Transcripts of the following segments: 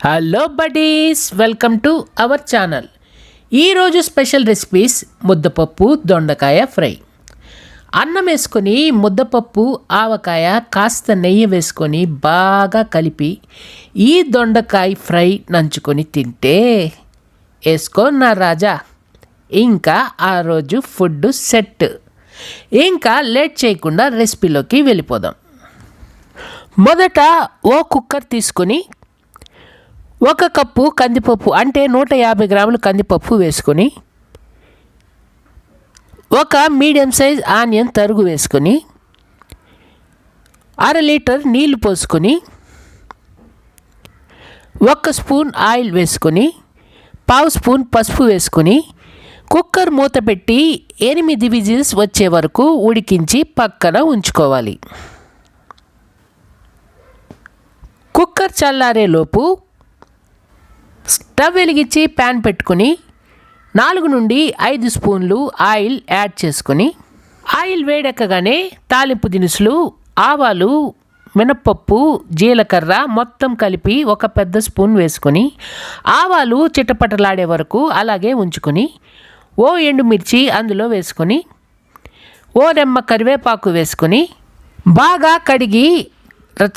Hello buddies, welcome to our channel. ఈరోజు special recipes ముద్దపప్పు దొండకాయ ఫ్రై. అన్నం వేసుకొని ముద్దపప్పు ఆవకాయ కాస్త నెయ్యి వేసుకొని బాగా కలిపి ఈ దొండకాయ ఫ్రై నంచుకొని తింటే వేసుకో నా రాజా. ఇంకా ఆ రోజు ఫుడ్ సెట్. ఇంకా లేట్ చేయకుండా రెసిపీలోకి వెళ్ళిపోదాం. మొదట ఓ కుక్కర్ తీసుకొని 1 కప్పు కందిపప్పు అంటే 150 గ్రాములు కందిపప్పు వేసుకొని 1 మీడియం సైజ్ ఆనియన్ తరుగు వేసుకొని 1/2 లీటర్ నీళ్లు పోసుకొని 1 స్పూన్ ఆయిల్ వేసుకొని 1/2 స్పూన్ పసుపు వేసుకొని కుక్కర్ మూత పెట్టి 8 విజిల్స్ వచ్చే వరకు ఉడికించి పక్కన ఉంచుకోవాలి. కుక్కర్ చల్లారేలోపు స్టవ్ వెలిగించి ప్యాన్ పెట్టుకొని 4 నుండి 5 స్పూన్లు ఆయిల్ యాడ్ చేసుకొని ఆయిల్ వేడెక్కగానే తాలింపు దినుసులు ఆవాలు, మినప్పప్పు, జీలకర్ర మొత్తం కలిపి 1 పెద్ద స్పూన్ వేసుకొని ఆవాలు చిటపటలాడే వరకు అలాగే ఉంచుకొని ఓ ఎండుమిర్చి అందులో వేసుకొని ఓ రెమ్మ కరివేపాకు వేసుకొని బాగా కడిగి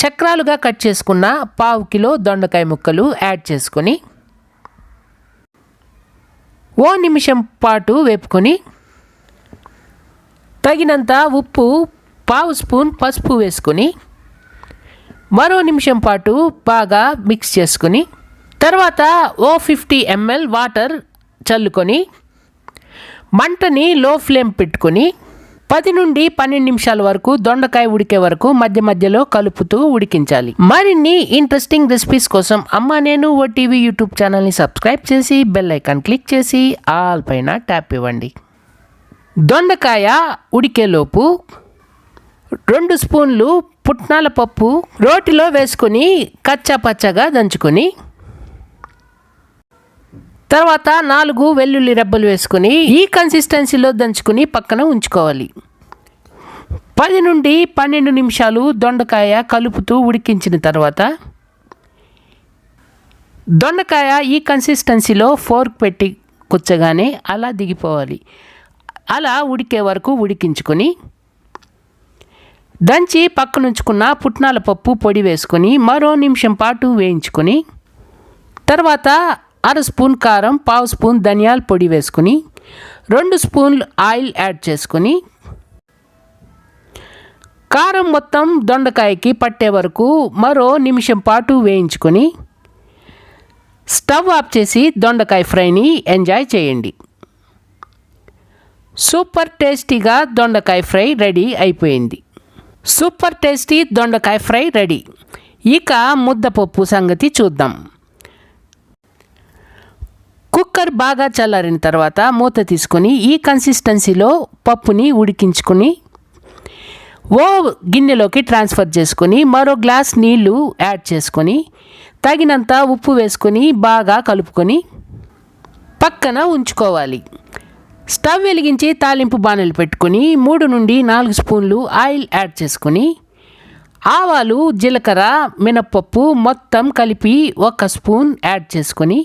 చక్రాలుగా కట్ చేసుకున్న 1/2 కిలో దొండకాయ ముక్కలు యాడ్ చేసుకొని ఓ నిమిషం పాటు వేపుకొని తగినంత ఉప్పు 1/2 స్పూన్ పసుపు వేసుకొని మరో నిమిషం పాటు బాగా మిక్స్ చేసుకొని తర్వాత ఓ 50 ml వాటర్ చల్లుకొని మంటని లో ఫ్లేమ్ పెట్టుకొని 10 నుండి 12 నిమిషాల వరకు దొండకాయ ఉడికే వరకు మధ్య మధ్యలో కలుపుతూ ఉడికించాలి. మరిన్ని ఇంట్రెస్టింగ్ రెసిపీస్ కోసం అమ్మ నేను ఓటీవీ యూట్యూబ్ ఛానల్ని సబ్స్క్రైబ్ చేసి బెల్ ఐకాన్ క్లిక్ చేసి ఆల్ పైన ట్యాప్ ఇవ్వండి. దొండకాయ ఉడికేలోపు 2 స్పూన్లు పుట్నాల పప్పు రోటిలో వేసుకొని కచ్చా పచ్చగా దంచుకొని తర్వాత 4 వెల్లుల్లి రెబ్బలు వేసుకొని ఈ కన్సిస్టెన్సీలో దంచుకొని పక్కన ఉంచుకోవాలి. 10 నుండి 12 నిమిషాలు దొండకాయ కలుపుతూ ఉడికించిన తర్వాత దొండకాయ ఈ కన్సిస్టెన్సీలో ఫోర్క్ పెట్టి కుచ్చగానే అలా దిగిపోవాలి. అలా ఉడికే వరకు ఉడికించుకొని దంచి పక్కనుంచుకున్న పుట్నాల పప్పు పొడి వేసుకొని మరో నిమిషం పాటు వేయించుకొని తర్వాత 1/2 స్పూన్ కారం, 1/2 స్పూన్ ధనియాల పొడి వేసుకొని 2 స్పూన్లు ఆయిల్ యాడ్ చేసుకొని కారం మొత్తం దొండకాయకి పట్టే వరకు మరో నిమిషం పాటు వేయించుకొని స్టవ్ ఆఫ్ చేసి దొండకాయ ఫ్రైని ఎంజాయ్ చేయండి. సూపర్ టేస్టీగా దొండకాయ ఫ్రై రెడీ అయిపోయింది. సూపర్ టేస్టీ దొండకాయ ఫ్రై రెడీ. ఇక ముద్దపప్పు సంగతి చూద్దాం. కుక్కర్ బాగా చల్లారిన తర్వాత మూత తీసుకొని ఈ కన్సిస్టెన్సీలో పప్పుని ఉడికించుకొని ఓ గిన్నెలోకి ట్రాన్స్ఫర్ చేసుకొని మరో గ్లాస్ నీళ్లు యాడ్ చేసుకొని తగినంత ఉప్పు వేసుకొని బాగా కలుపుకొని పక్కన ఉంచుకోవాలి. స్టవ్ వెలిగించి తాలింపు బాణలు పెట్టుకొని 3 నుండి 4 స్పూన్లు ఆయిల్ యాడ్ చేసుకొని ఆవాలు, జీలకర్ర, మినప్పప్పు మొత్తం కలిపి 1 స్పూన్ యాడ్ చేసుకొని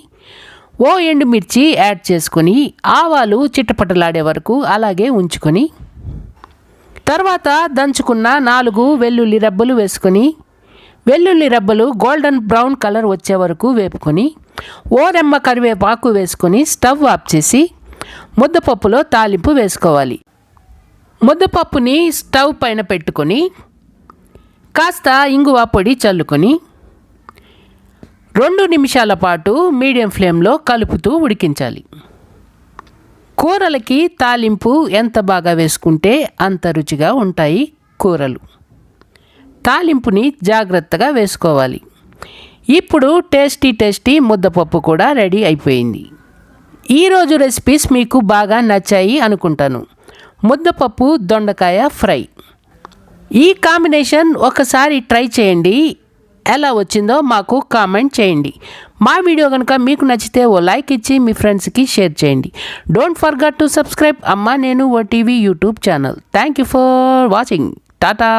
ఓ ఎండుమిర్చి యాడ్ చేసుకొని ఆవాలు చిటపటలాడే వరకు అలాగే ఉంచుకొని తర్వాత దంచుకున్న 4 వెల్లుల్లి రెబ్బలు వేసుకొని వెల్లుల్లి రెబ్బలు గోల్డెన్ బ్రౌన్ కలర్ వచ్చే వరకు వేపుకొని ఓ రెమ్మ కరివేపాకు వేసుకొని స్టవ్ ఆఫ్ చేసి ముద్దపప్పులో తాలింపు వేసుకోవాలి. ముద్దపప్పుని స్టవ్ పైన పెట్టుకొని కాస్త ఇంగువ పొడి చల్లుకొని 2 నిమిషాల పాటు మీడియం ఫ్లేమ్లో కలుపుతూ ఉడికించాలి. కూరలకి తాలింపు ఎంత బాగా వేసుకుంటే అంత రుచిగా ఉంటాయి కూరలు. తాలింపుని జాగ్రత్తగా వేసుకోవాలి. ఇప్పుడు టేస్టీ ముద్దపప్పు కూడా రెడీ అయిపోయింది. ఈరోజు రెసిపీస్ మీకు బాగా నచ్చాయి అనుకుంటాను. ముద్దపప్పు దొండకాయ ఫ్రై ఈ కాంబినేషన్ ఒకసారి ట్రై చేయండి. ఎలా వచ్చిందో మాకు కామెంట్ చేయండి. మా వీడియో కనుక మీకు నచ్చితే ఓ లైక్ ఇచ్చి మీ ఫ్రెండ్స్కి షేర్ చేయండి. డోంట్ ఫర్గెట్ టు సబ్స్క్రైబ్ అమ్మ నేను OTV YouTube channel. Thank you for watching. Tata.